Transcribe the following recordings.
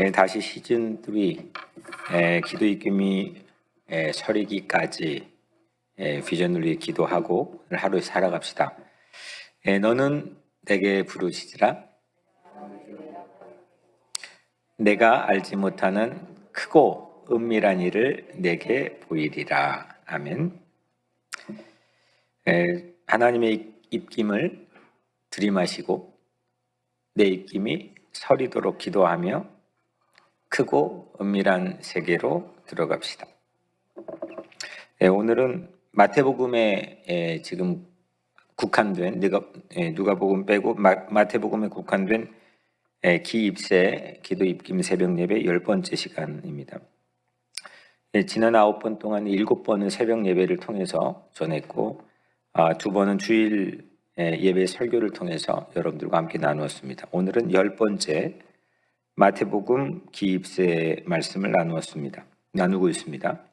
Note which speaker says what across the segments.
Speaker 1: 다시 시즌 3 기도 입김이 서리기까지 비전을 위해 기도하고 오늘 하루 살아갑시다. 너는 내게 부르시리라. 내가 알지 못하는 크고 은밀한 일을 내게 보이리라. 아멘. 하나님의 입김을 들이마시고 내 입김이 서리도록 기도하며 크고 은밀한 세계로 들어갑시다. 오늘은 마태복음에 지금 국한된 누가복음 빼고 마태복음에 국한된 기입세 기도 입김 새벽 예배 10번째 시간입니다. 지난 9번 동안 7번은 새벽 예배를 통해서 전했고 2번은 주일 예배 설교를 통해서 여러분들과 함께 나누었습니다. 오늘은 10번째 마태복음 기입세 말씀을 나누고 있습니다.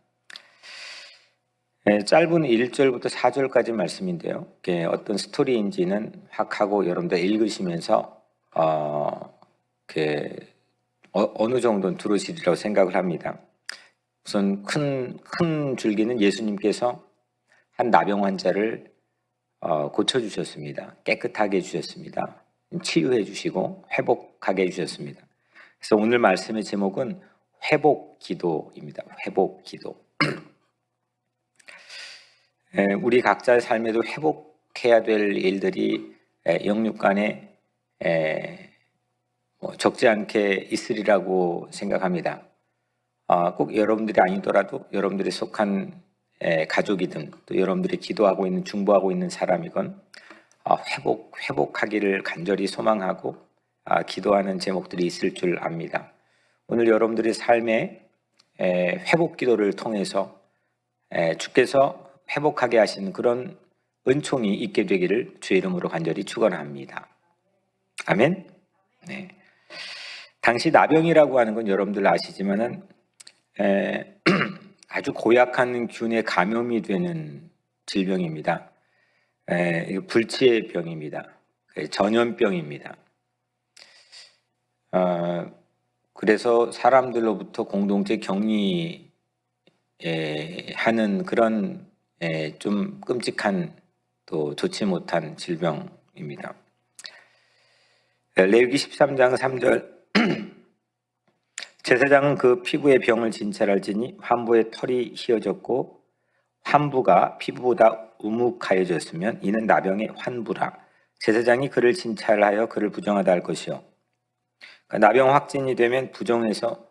Speaker 1: 짧은 1절부터 4절까지 말씀인데요. 어떤 스토리인지는 확 하고 여러분들 읽으시면서 어느 정도는 들으시리라고 생각을 합니다. 우선 큰 줄기는 예수님께서 한 나병 환자를 고쳐주셨습니다. 깨끗하게 해주셨습니다. 치유해 주시고 회복하게 해주셨습니다. 그래서 오늘 말씀의 제목은 회복 기도입니다. 회복 기도. 우리 각자의 삶에도 회복해야 될 일들이 영육간에 적지 않게 있으리라고 생각합니다. 꼭 여러분들이 아니더라도 여러분들이 속한 가족이든 또 여러분들이 기도하고 있는 중보하고 있는 사람이건 회복하기를 간절히 소망하고 기도하는 제목들이 있을 줄 압니다. 오늘 여러분들의 삶에 회복 기도를 통해서 주께서 회복하게 하시는 그런 은총이 있게 되기를 주의 이름으로 간절히 축원합니다. 아멘. 네. 당시 나병이라고 하는 건 여러분들 아시지만은 아주 고약한 균에 감염이 되는 질병입니다. 불치의 병입니다. 전염병입니다. 그래서 사람들로부터 공동체 격리하는 그런 좀 끔찍한 또 좋지 못한 질병입니다. 레위기 13장 3절 제사장은 그 피부의 병을 진찰할지니 환부의 털이 휘어졌고 환부가 피부보다 우묵하여졌으면 이는 나병의 환부라. 제사장이 그를 진찰하여 그를 부정하다 할 것이요. 그러니까 나병 확진이 되면 부정해서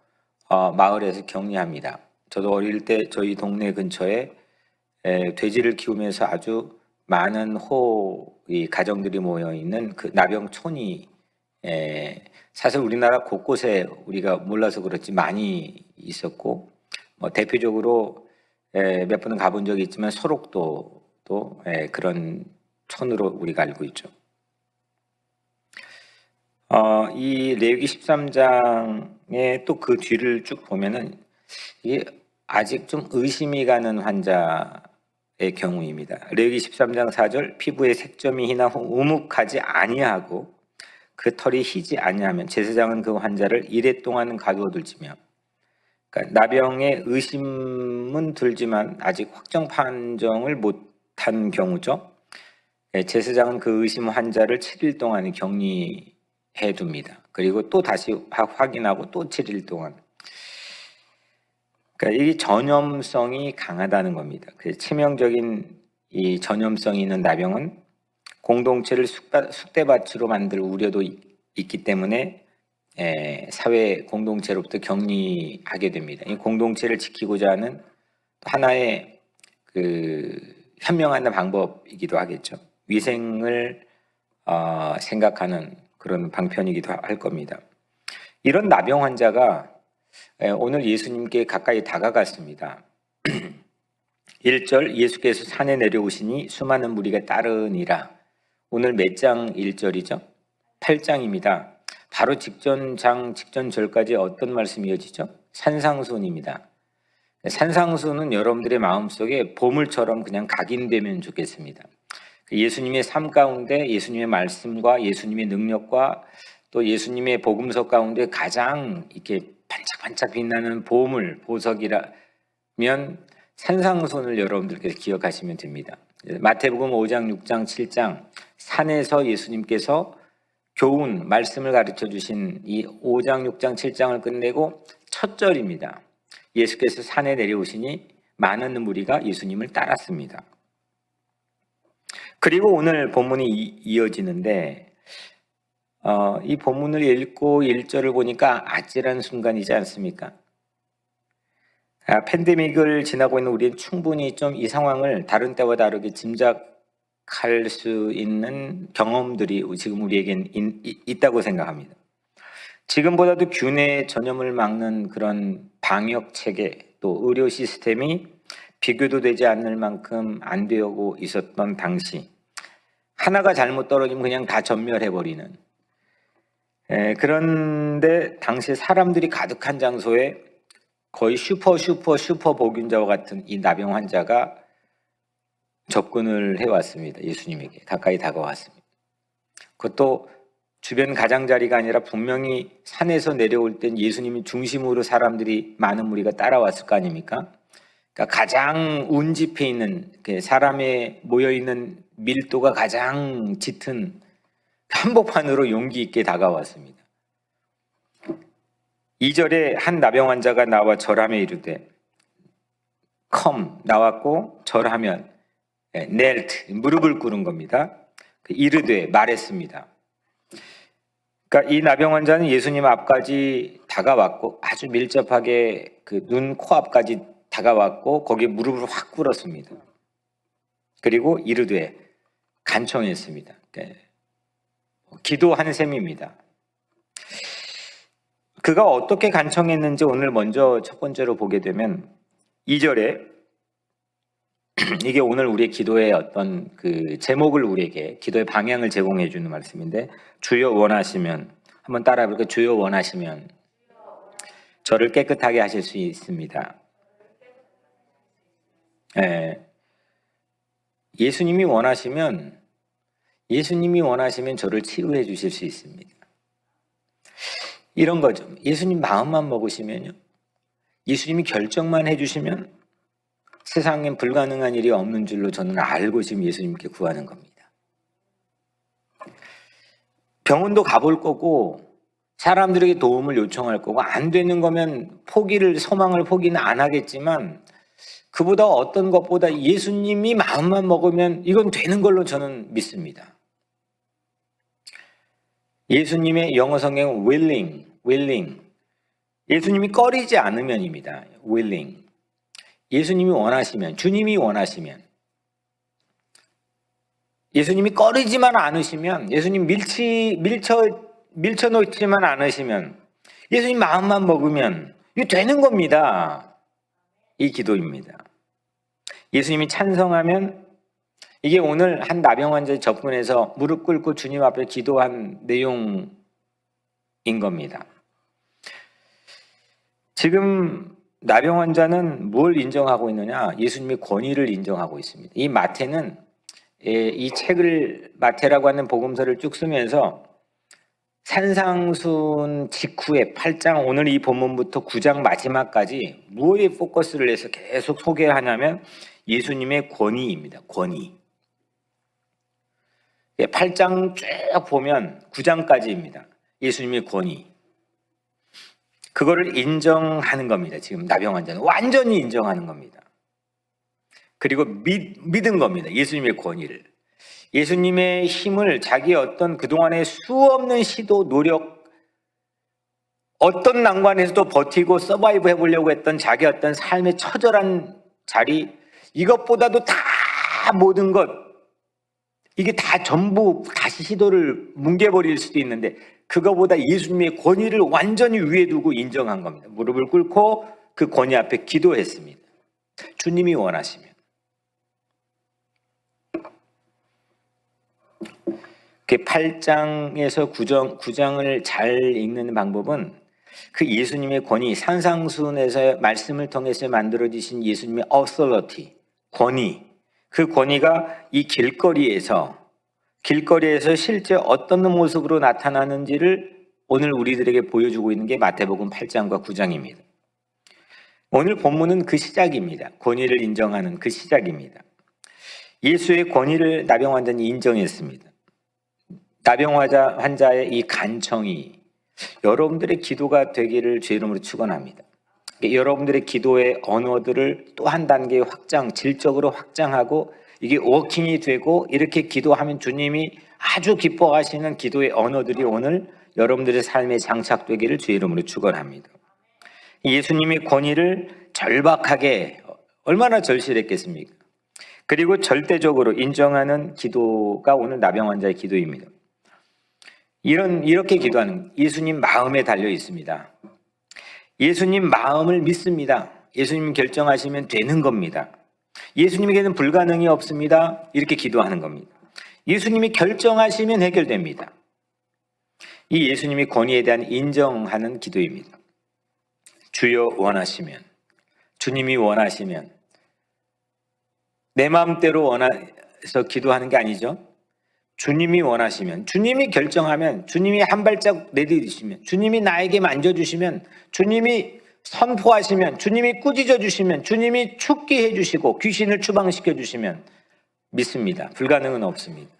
Speaker 1: 마을에서 격리합니다. 저도 어릴 때 저희 동네 근처에 돼지를 키우면서 아주 많은 가정들이 모여 있는 그 나병촌이 사실 우리나라 곳곳에 우리가 몰라서 그렇지 많이 있었고 대표적으로 몇 번은 가본 적이 있지만 소록도도 그런 촌으로 우리가 알고 있죠. 이 레위기 13장의 또 그 뒤를 쭉 보면은 이게 아직 좀 의심이 가는 환자의 경우입니다. 레위기 13장 4절 피부에 색점이 희나 우묵하지 아니하고 그 털이 희지 아니하면 제사장은 그 환자를 이레 동안 가두어둘지며, 그러니까 나병의 의심은 들지만 아직 확정 판정을 못한 경우죠. 제사장은 그 의심 환자를 7일 동안 격리해 둡니다. 그리고 또 다시 확인하고 또 7일 동안. 그러니까 이 전염성이 강하다는 겁니다. 그래서 치명적인 이 전염성이 있는 나병은 공동체를 쑥대밭으로 만들 우려도 있기 때문에 사회 공동체로부터 격리하게 됩니다. 이 공동체를 지키고자 하는 하나의 현명한 방법이기도 하겠죠. 위생을 생각하는 그런 방편이기도 할 겁니다. 이런 나병 환자가 오늘 예수님께 가까이 다가갔습니다. 1절 예수께서 산에 내려오시니 수많은 무리가 따르니라. 오늘 몇 장 1절이죠? 8장입니다. 바로 직전절까지 어떤 말씀이 이어지죠? 산상수훈입니다. 산상수훈은 여러분들의 마음속에 보물처럼 그냥 각인되면 좋겠습니다. 예수님의 삶 가운데 예수님의 말씀과 예수님의 능력과 또 예수님의 복음서 가운데 가장 이렇게 반짝반짝 빛나는 보석이라면 산상수훈을 여러분들께서 기억하시면 됩니다. 마태복음 5장, 6장, 7장 산에서 예수님께서 교훈, 말씀을 가르쳐 주신 이 5장, 6장, 7장을 끝내고 첫 절입니다. 예수께서 산에 내려오시니 많은 무리가 예수님을 따랐습니다. 그리고 오늘 본문이 이어지는데 이 본문을 읽고 1절을 보니까 아찔한 순간이지 않습니까? 팬데믹을 지나고 있는 우리는 충분히 좀 이 상황을 다른 때와 다르게 짐작할 수 있는 경험들이 지금 우리에겐 있다고 생각합니다. 지금보다도 균의 전염을 막는 그런 방역 체계 또 의료 시스템이 비교도 되지 않을 만큼 안 되고 있었던 당시 하나가 잘못 떨어지면 그냥 다 전멸해버리는 그런데 당시 사람들이 가득한 장소에 거의 슈퍼 복균자와 같은 이 나병 환자가 접근을 해왔습니다. 예수님에게 가까이 다가왔습니다. 그것도 주변 가장자리가 아니라 분명히 산에서 내려올 땐 예수님이 중심으로 사람들이 많은 무리가 따라왔을 거 아닙니까? 그러니까 가장 운집해 있는 사람에 모여있는 밀도가 가장 짙은 한복판으로 용기 있게 다가왔습니다. 2절에 한 나병 환자가 나와 절하며 이르되 나왔고 절하면 knelt 무릎을 꿇은 겁니다. 이르되 말했습니다. 그러니까 이 나병 환자는 예수님 앞까지 다가왔고 아주 밀접하게 그 눈, 코 앞까지 다가왔고 거기에 무릎을 확 꿇었습니다. 그리고 이르되 간청했습니다. 기도한 셈입니다. 그가 어떻게 간청했는지 오늘 먼저 첫 번째로 보게 되면 2절에 이게 오늘 우리의 기도의 어떤 그 제목을 우리에게 기도의 방향을 제공해 주는 말씀인데 주여 원하시면 한번 따라해 볼까요? 주여 원하시면 저를 깨끗하게 하실 수 있습니다. 예수님이 원하시면 저를 치유해 주실 수 있습니다. 이런 거죠. 예수님 마음만 먹으시면요. 예수님이 결정만 해주시면 세상엔 불가능한 일이 없는 줄로 저는 알고 지금 예수님께 구하는 겁니다. 병원도 가볼 거고 사람들에게 도움을 요청할 거고 안 되는 거면 소망을 포기는 안 하겠지만 그보다 어떤 것보다 예수님이 마음만 먹으면 이건 되는 걸로 저는 믿습니다. 예수님의 영어 성경은 willing. 예수님이 꺼리지 않으면입니다. willing. 예수님이 원하시면, 주님이 원하시면, 예수님이 꺼리지만 않으시면, 예수님 밀쳐놓지만 않으시면, 예수님 마음만 먹으면 이거 되는 겁니다. 이 기도입니다. 예수님이 찬성하면 이게 오늘 한 나병 환자에 접근해서 무릎 꿇고 주님 앞에 기도한 내용인 겁니다. 지금 나병 환자는 뭘 인정하고 있느냐? 예수님의 권위를 인정하고 있습니다. 이 마태는 이 책을 마태라고 하는 복음서를 쭉 쓰면서 산상순 직후에 8장 오늘 이 본문부터 9장 마지막까지 무엇에 포커스를 해서 계속 소개를 하냐면 예수님의 권위입니다. 권위. 8장 쭉 보면 9장까지입니다. 예수님의 권위. 그거를 인정하는 겁니다. 지금 나병 환자는 완전히 인정하는 겁니다. 그리고 믿은 겁니다. 예수님의 권위를. 예수님의 힘을 자기의 어떤 그동안의 수없는 시도, 노력, 어떤 난관에서도 버티고 서바이브 해보려고 했던 자기 어떤 삶의 처절한 자리, 이것보다도 다 모든 것, 이게 다 전부 다시 시도를 뭉개버릴 수도 있는데 그거보다 예수님의 권위를 완전히 위에 두고 인정한 겁니다. 무릎을 꿇고 그 권위 앞에 기도했습니다. 주님이 원하시면. 그 8장에서 9장을 잘 읽는 방법은 그 예수님의 권위, 산상수훈에서의 말씀을 통해서 만들어지신 예수님의 authority, 권위, 그 권위가 이 길거리에서 실제 어떤 모습으로 나타나는지를 오늘 우리들에게 보여주고 있는 게 마태복음 8장과 9장입니다. 오늘 본문은 그 시작입니다. 권위를 인정하는 그 시작입니다. 예수의 권위를 나병 환자는 인정했습니다. 나병 환자의 이 간청이 여러분들의 기도가 되기를 주의 이름으로 축원합니다. 여러분들의 기도의 언어들을 또 한 단계 확장, 질적으로 확장하고 이게 워킹이 되고 이렇게 기도하면 주님이 아주 기뻐하시는 기도의 언어들이 오늘 여러분들의 삶에 장착되기를 주의 이름으로 축원합니다. 예수님의 권위를 절박하게 얼마나 절실했겠습니까? 그리고 절대적으로 인정하는 기도가 오늘 나병 환자의 기도입니다. 이렇게 기도하는 예수님 마음에 달려 있습니다. 예수님 마음을 믿습니다. 예수님 결정하시면 되는 겁니다. 예수님에게는 불가능이 없습니다. 이렇게 기도하는 겁니다. 예수님이 결정하시면 해결됩니다. 이 예수님의 권위에 대한 인정하는 기도입니다. 주여 원하시면, 주님이 원하시면, 내 마음대로 원해서 기도하는 게 아니죠. 주님이 원하시면, 주님이 결정하면, 주님이 한 발자국 내디디시면, 주님이 나에게 만져주시면, 주님이 선포하시면, 주님이 꾸짖어 주시면, 주님이 죽게 해주시고 귀신을 추방시켜 주시면 믿습니다. 불가능은 없습니다.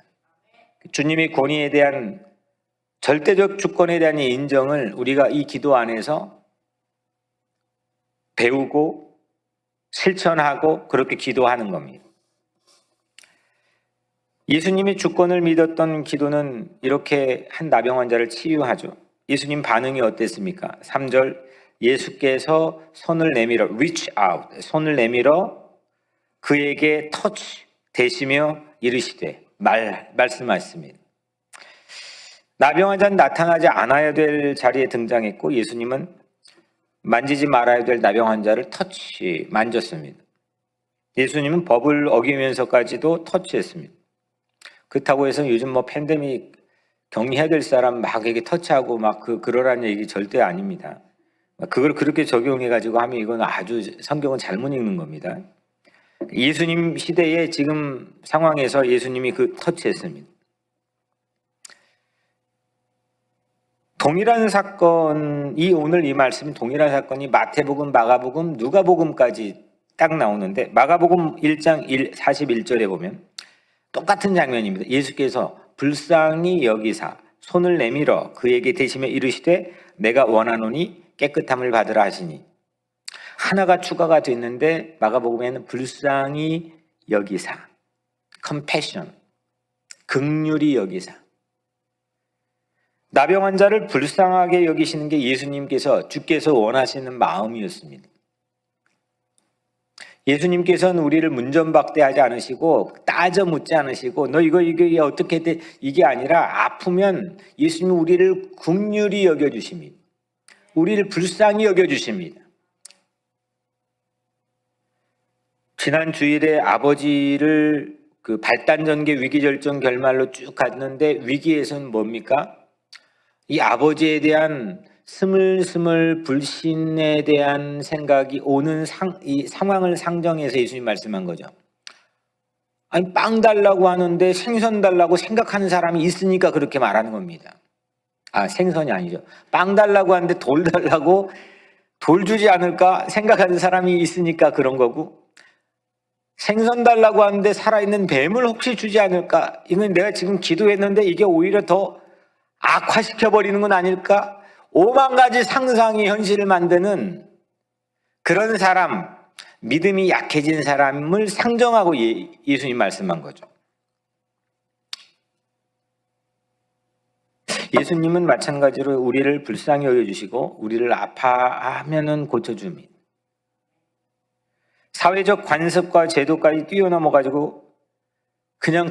Speaker 1: 주님의 권위에 대한 절대적 주권에 대한 인정을 우리가 이 기도 안에서 배우고 실천하고 그렇게 기도하는 겁니다. 예수님의 주권을 믿었던 기도는 이렇게 한 나병 환자를 치유하죠. 예수님 반응이 어땠습니까? 3절 예수께서 손을 내밀어 reach out, 손을 내밀어 그에게 터치 대시며 이르시되 말씀하셨습니다. 나병 환자는 나타나지 않아야 될 자리에 등장했고 예수님은 만지지 말아야 될 나병 환자를 만졌습니다. 예수님은 법을 어기면서까지도 터치했습니다. 그렇다고 해서 요즘 팬데믹 격리해야 될 사람 막 이렇게 터치하고 그러라는 얘기 절대 아닙니다. 그걸 그렇게 적용해가지고 하면 이건 아주 성경은 잘못 읽는 겁니다. 예수님 시대에 지금 상황에서 예수님이 터치했습니다. 동일한 사건이 오늘 이 말씀이 동일한 사건이 마태복음, 마가복음, 누가복음까지 딱 나오는데 마가복음 1장 41절에 보면 똑같은 장면입니다. 예수께서 불쌍히 여기사 손을 내밀어 그에게 대시며 이르시되 내가 원하노니 깨끗함을 받으라 하시니 하나가 추가가 됐는데 마가복음에는 불쌍히 여기사 compassion 긍휼히 여기사 나병 환자를 불쌍하게 여기시는 게 주께서 원하시는 마음이었습니다. 예수님께서는 우리를 문전박대하지 않으시고 따져 묻지 않으시고 너 이게 어떻게 돼? 이게 아니라 아프면 예수님이 우리를 긍휼히 여겨주십니다. 우리를 불쌍히 여겨주십니다. 지난 주일에 아버지를 발단전개 위기절정 결말로 쭉 갔는데 위기에서는 뭡니까? 이 아버지에 대한 스물스물 불신에 대한 생각이 오는 이 상황을 상정해서 예수님 말씀한 거죠. 아니 빵 달라고 하는데 생선 달라고 생각하는 사람이 있으니까 그렇게 말하는 겁니다. 생선이 아니죠. 빵 달라고 하는데 돌 달라고 돌 주지 않을까 생각하는 사람이 있으니까 그런 거고 생선 달라고 하는데 살아있는 뱀을 혹시 주지 않을까 이건 내가 지금 기도했는데 이게 오히려 더 악화시켜버리는 건 아닐까? 5만 가지 상상이 현실을 만드는 그런 사람, 믿음이 약해진 사람을 상정하고 예수님 말씀한 거죠. 예수님은 마찬가지로 우리를 불쌍히 여겨주시고 우리를 아파하면은 고쳐줍니다. 사회적 관습과 제도까지 뛰어넘어가지고 그냥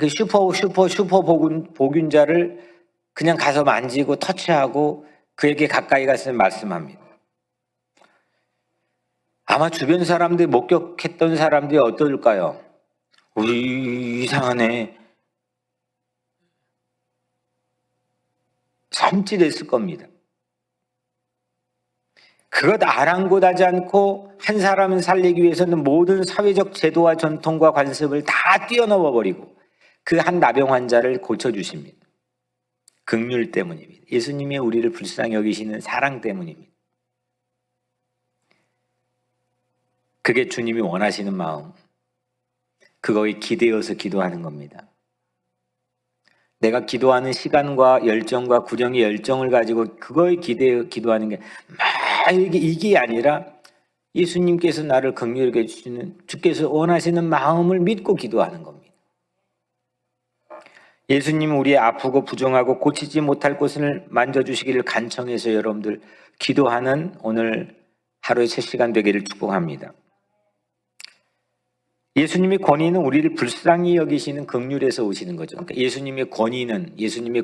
Speaker 1: 슈퍼 복균자를 그냥 가서 만지고 터치하고 그에게 가까이 가서 말씀합니다. 아마 주변 사람들이 목격했던 사람들이 어떨까요? 이상하네. 섬찟했을 겁니다. 그것 아랑곳하지 않고 한 사람을 살리기 위해서는 모든 사회적 제도와 전통과 관습을 다 뛰어넘어 버리고 그 한 나병 환자를 고쳐주십니다. 긍휼 때문입니다. 예수님이 우리를 불쌍히 여기시는 사랑 때문입니다. 그게 주님이 원하시는 마음, 그거에 기대어서 기도하는 겁니다. 내가 기도하는 시간과 열정과 구령의 열정을 가지고 그거에 기대어 기도하는 게 막 이게 아니라 예수님께서 나를 긍휼하게 해주시는 주께서 원하시는 마음을 믿고 기도하는 겁니다. 예수님 우리의 아프고 부정하고 고치지 못할 곳을 만져주시기를 간청해서 여러분들 기도하는 오늘 하루의 첫 시간 되기를 축복합니다. 예수님의 권위는 우리를 불쌍히 여기시는 긍휼에서 오시는 거죠. 그러니까 예수님의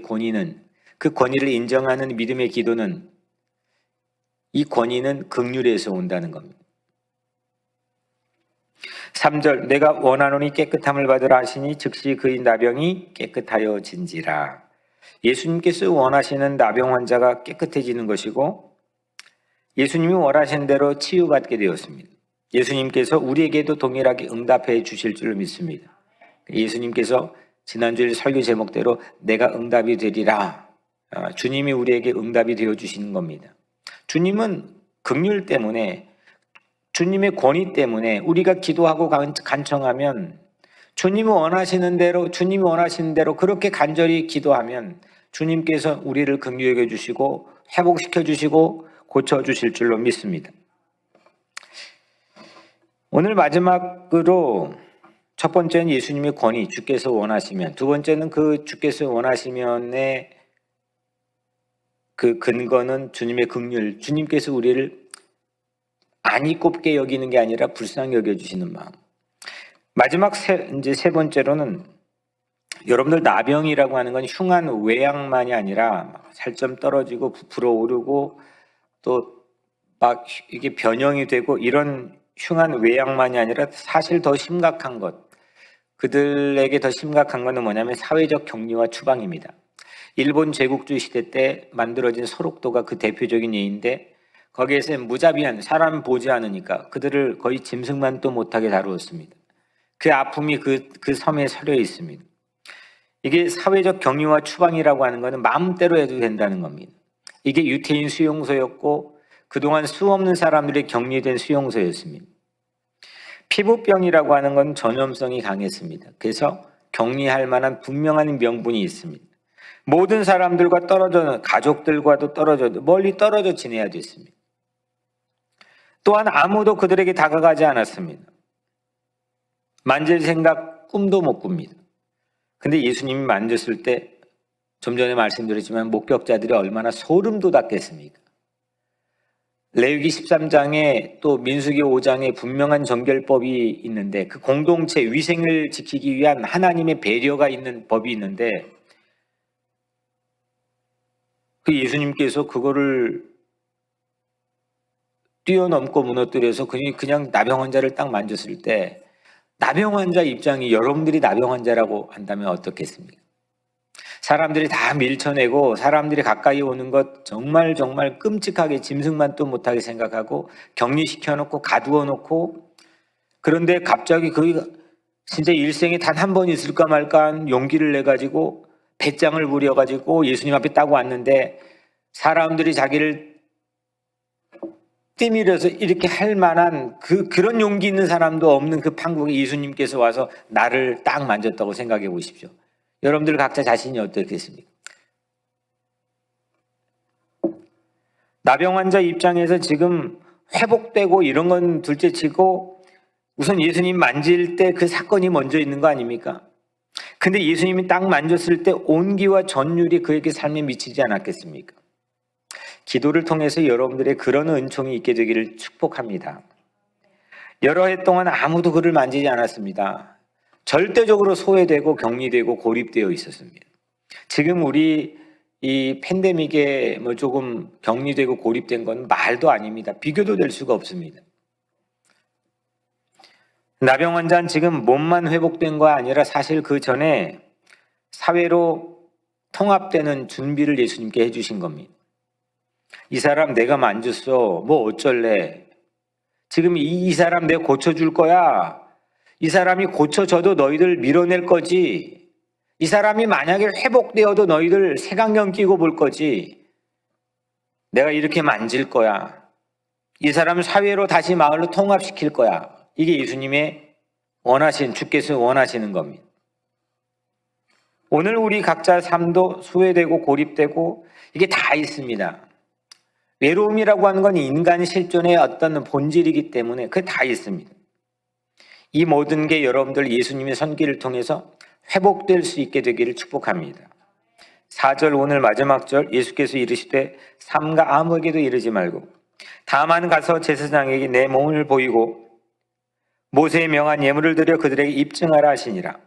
Speaker 1: 권위는 그 권위를 인정하는 믿음의 기도는 이 권위는 긍휼에서 온다는 겁니다. 3절 내가 원하노니 깨끗함을 받으라 하시니 즉시 그의 나병이 깨끗하여진지라. 예수님께서 원하시는 나병 환자가 깨끗해지는 것이고 예수님이 원하신 대로 치유받게 되었습니다. 예수님께서 우리에게도 동일하게 응답해 주실 줄로 믿습니다. 예수님께서 지난주일 설교 제목대로 내가 응답이 되리라. 주님이 우리에게 응답이 되어 주시는 겁니다. 주님은 긍휼 때문에 주님의 권위 때문에 우리가 기도하고 간청하면 주님이 원하시는 대로 그렇게 간절히 기도하면 주님께서 우리를 긍휼하게 해주시고 회복시켜 주시고 고쳐주실 줄로 믿습니다. 오늘 마지막으로 첫 번째는 예수님의 권위, 주께서 원하시면, 두 번째는 그 주께서 원하시면의 그 근거는 주님의 긍휼, 주님께서 우리를 안이 꼽게 여기는 게 아니라 불쌍히 여겨주시는 마음. 마지막 이제 세 번째로는 여러분들 나병이라고 하는 건 흉한 외양만이 아니라 살점 떨어지고 부풀어 오르고 또 막 이게 변형이 되고 이런 흉한 외양만이 아니라 사실 더 심각한 것, 그들에게 더 심각한 것은 뭐냐면 사회적 격리와 추방입니다. 일본 제국주의 시대 때 만들어진 소록도가 그 대표적인 예인데 거기에서 무자비한 사람 보지 않으니까 그들을 거의 짐승만도 못하게 다루었습니다. 그 아픔이 그 섬에 서려 있습니다. 이게 사회적 격리와 추방이라고 하는 것은 마음대로 해도 된다는 겁니다. 이게 유태인 수용소였고 그동안 수 없는 사람들이 격리된 수용소였습니다. 피부병이라고 하는 건 전염성이 강했습니다. 그래서 격리할 만한 분명한 명분이 있습니다. 모든 사람들과 떨어져, 가족들과도 떨어져, 멀리 떨어져 지내야 됐습니다. 또한 아무도 그들에게 다가가지 않았습니다. 만질 생각 꿈도 못 꿉니다. 근데 예수님이 만졌을 때 좀 전에 말씀드렸지만 목격자들이 얼마나 소름 돋았겠습니까? 레위기 13장에 또 민수기 5장에 분명한 정결법이 있는데 그 공동체 위생을 지키기 위한 하나님의 배려가 있는 법이 있는데 그 예수님께서 그거를 뛰어넘고 무너뜨려서 그냥 나병 환자를 딱 만졌을 때 나병 환자 입장이 여러분들이 나병 환자라고 한다면 어떻겠습니까? 사람들이 다 밀쳐내고 사람들이 가까이 오는 것 정말 끔찍하게 짐승만도 못하게 생각하고 격리시켜놓고 가두어놓고 그런데 갑자기 그 진짜 일생에 단 한 번 있을까 말까 한 용기를 내가지고 배짱을 부려가지고 예수님 앞에 따고 왔는데 사람들이 자기를 띠밀어서 이렇게 할 만한 그런 용기 있는 사람도 없는 그 판국에 예수님께서 와서 나를 딱 만졌다고 생각해 보십시오. 여러분들 각자 자신이 어떻겠습니까? 나병 환자 입장에서 지금 회복되고 이런 건 둘째치고 우선 예수님 만질 때 그 사건이 먼저 있는 거 아닙니까? 근데 예수님이 딱 만졌을 때 온기와 전율이 그에게 삶에 미치지 않았겠습니까? 기도를 통해서 여러분들의 그런 은총이 있게 되기를 축복합니다. 여러 해 동안 아무도 그를 만지지 않았습니다. 절대적으로 소외되고 격리되고 고립되어 있었습니다. 지금 우리 이 팬데믹에 조금 격리되고 고립된 건 말도 아닙니다. 비교도 될 수가 없습니다. 나병 환자는 지금 몸만 회복된 거 아니라 사실 그 전에 사회로 통합되는 준비를 예수님께 해주신 겁니다. 이 사람 내가 만졌어. 뭐 어쩔래. 지금 이 사람 내가 고쳐줄 거야. 이 사람이 고쳐져도 너희들 밀어낼 거지. 이 사람이 만약에 회복되어도 너희들 색안경 끼고 볼 거지. 내가 이렇게 만질 거야. 이 사람을 사회로 다시 마을로 통합시킬 거야. 이게 예수님의 주께서 원하시는 겁니다. 오늘 우리 각자 삶도 소외되고 고립되고 이게 다 있습니다. 외로움이라고 하는 건 인간 실존의 어떤 본질이기 때문에 그게 다 있습니다. 이 모든 게 여러분들 예수님의 손길을 통해서 회복될 수 있게 되기를 축복합니다. 4절 오늘 마지막 절 예수께서 이르시되 삼가 아무에게도 이르지 말고 다만 가서 제사장에게 내 몸을 보이고 모세의 명한 예물을 드려 그들에게 입증하라 하시니라.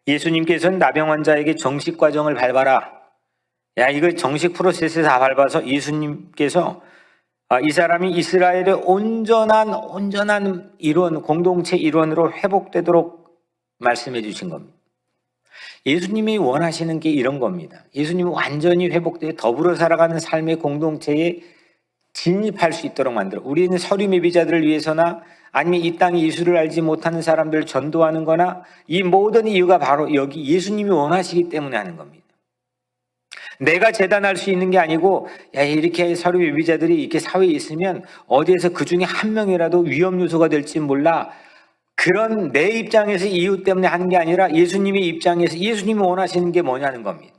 Speaker 1: 예수님께서는 나병 환자에게 정식 과정을 밟아라. 야, 이거 정식 프로세스 다 밟아서 예수님께서 이 사람이 이스라엘의 온전한 일원, 공동체 일원으로 회복되도록 말씀해 주신 겁니다. 예수님이 원하시는 게 이런 겁니다. 예수님이 완전히 회복되어 더불어 살아가는 삶의 공동체에 진입할 수 있도록 만들어. 우리는 서류 미비자들을 위해서나 아니면 이 땅의 예수를 알지 못하는 사람들을 전도하는 거나 이 모든 이유가 바로 여기 예수님이 원하시기 때문에 하는 겁니다. 내가 재단할 수 있는 게 아니고 야, 이렇게 서류 미비자들이 이렇게 사회에 있으면 어디에서 그 중에 한 명이라도 위험 요소가 될지 몰라. 그런 내 입장에서 이유 때문에 하는 게 아니라 예수님의 입장에서 예수님이 원하시는 게 뭐냐는 겁니다.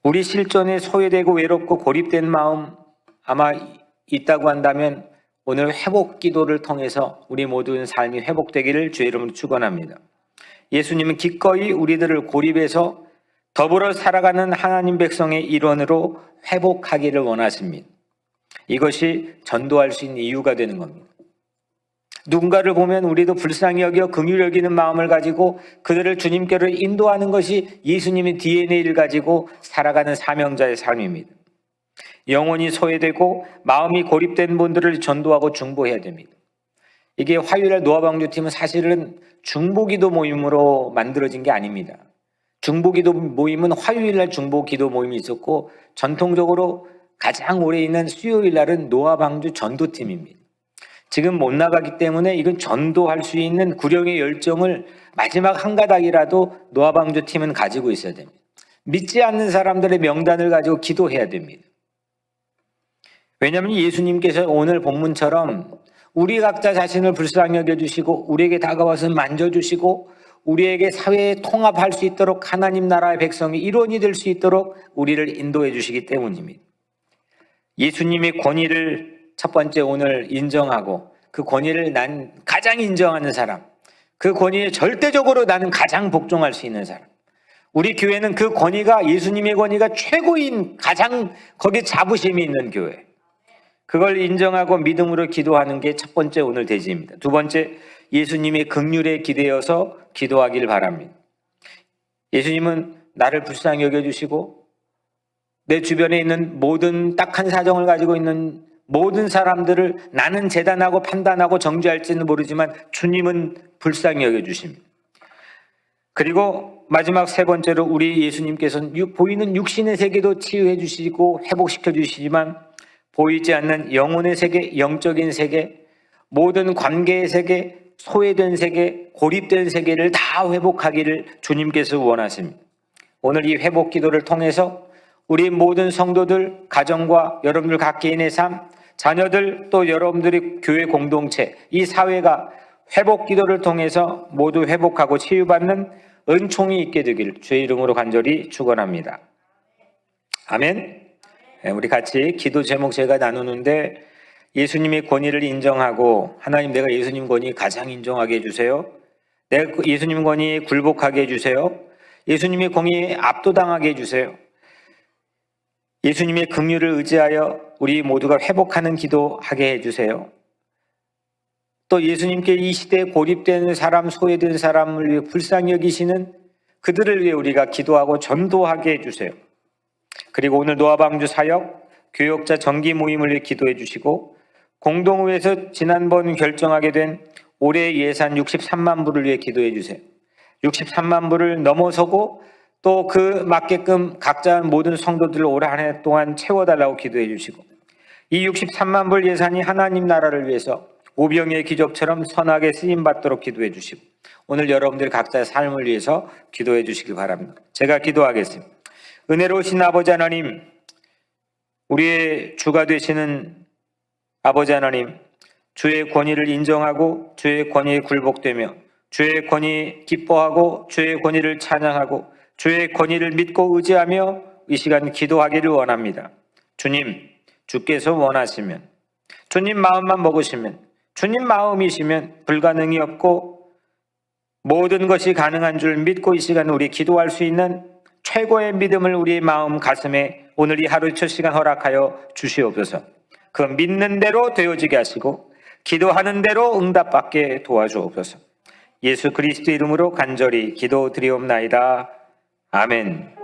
Speaker 1: 우리 실존에 소외되고 외롭고 고립된 마음 아마 있다고 한다면 오늘 회복 기도를 통해서 우리 모든 삶이 회복되기를 주의 이름으로 축원합니다. 예수님은 기꺼이 우리들을 고립해서 더불어 살아가는 하나님 백성의 일원으로 회복하기를 원하십니다. 이것이 전도할 수 있는 이유가 되는 겁니다. 누군가를 보면 우리도 불쌍히 여겨 긍휼히 여기는 마음을 가지고 그들을 주님께로 인도하는 것이 예수님의 DNA를 가지고 살아가는 사명자의 삶입니다. 영혼이 소외되고 마음이 고립된 분들을 전도하고 중보해야 됩니다. 이게 화요일날 노아방주팀은 사실은 중보기도 모임으로 만들어진 게 아닙니다. 중보기도 모임은 화요일날 중보기도 모임이 있었고 전통적으로 가장 오래 있는 수요일날은 노아방주 전도팀입니다. 지금 못 나가기 때문에 이건 전도할 수 있는 구령의 열정을 마지막 한 가닥이라도 노아방주 팀은 가지고 있어야 됩니다. 믿지 않는 사람들의 명단을 가지고 기도해야 됩니다. 왜냐하면 예수님께서 오늘 본문처럼 우리 각자 자신을 불쌍히 여겨주시고 우리에게 다가와서 만져주시고 우리에게 사회에 통합할 수 있도록 하나님 나라의 백성이 일원이 될 수 있도록 우리를 인도해 주시기 때문입니다. 예수님의 권위를 첫 번째 오늘 인정하고 그 권위를 난 가장 인정하는 사람, 그 권위에 절대적으로 나는 가장 복종할 수 있는 사람. 우리 교회는 그 권위가 예수님의 권위가 최고인 가장 거기에 자부심이 있는 교회. 그걸 인정하고 믿음으로 기도하는 게 첫 번째 오늘 대지입니다. 두 번째, 예수님의 긍휼에 기대어서 기도하길 바랍니다. 예수님은 나를 불쌍히 여겨주시고 내 주변에 있는 모든 딱한 사정을 가지고 있는 모든 사람들을 나는 재단하고 판단하고 정죄할지는 모르지만 주님은 불쌍히 여겨주십니다. 그리고 마지막 세 번째로 우리 예수님께서는 보이는 육신의 세계도 치유해 주시고 회복시켜 주시지만 보이지 않는 영혼의 세계, 영적인 세계, 모든 관계의 세계, 소외된 세계, 고립된 세계를 다 회복하기를 주님께서 원하십니다. 오늘 이 회복 기도를 통해서 우리 모든 성도들, 가정과 여러분들 각 개인의 삶, 자녀들 또 여러분들의 교회 공동체, 이 사회가 회복 기도를 통해서 모두 회복하고 치유받는 은총이 있게 되기를 주의 이름으로 간절히 축원합니다. 아멘. 우리 같이 기도 제목 제가 나누는데 예수님의 권위를 인정하고 하나님 내가 예수님 권위 가장 인정하게 해주세요. 내가 예수님 권위에 굴복하게 해주세요. 예수님의 권위에 압도당하게 해주세요. 예수님의 긍휼을 의지하여 우리 모두가 회복하는 기도하게 해주세요. 또 예수님께 이 시대에 고립된 사람, 소외된 사람을 위해 불쌍히 여기시는 그들을 위해 우리가 기도하고 전도하게 해주세요. 그리고 오늘 노아방주 사역, 교역자 정기 모임을 위해 기도해 주시고 공동회에서 지난번 결정하게 된 올해 예산 63만 불을 위해 기도해 주세요. 63만 불을 넘어서고 또 그 맞게끔 각자 모든 성도들을 올 한 해 동안 채워달라고 기도해 주시고 이 63만 불 예산이 하나님 나라를 위해서 오병이의 기적처럼 선하게 쓰임받도록 기도해 주시고 오늘 여러분들 각자의 삶을 위해서 기도해 주시기 바랍니다. 제가 기도하겠습니다. 은혜로우신 아버지 하나님, 우리의 주가 되시는 아버지 하나님, 주의 권위를 인정하고 주의 권위에 굴복되며 주의 권위 기뻐하고 주의 권위를 찬양하고 주의 권위를 믿고 의지하며 이 시간 기도하기를 원합니다. 주님, 주께서 원하시면, 주님 마음만 먹으시면, 주님 마음이시면 불가능이 없고 모든 것이 가능한 줄 믿고 이 시간 우리 기도할 수 있는 최고의 믿음을 우리의 마음 가슴에 오늘 이 하루 첫 시간 허락하여 주시옵소서. 그 믿는 대로 되어지게 하시고 기도하는 대로 응답받게 도와주옵소서. 예수 그리스도 이름으로 간절히 기도드리옵나이다. 아멘.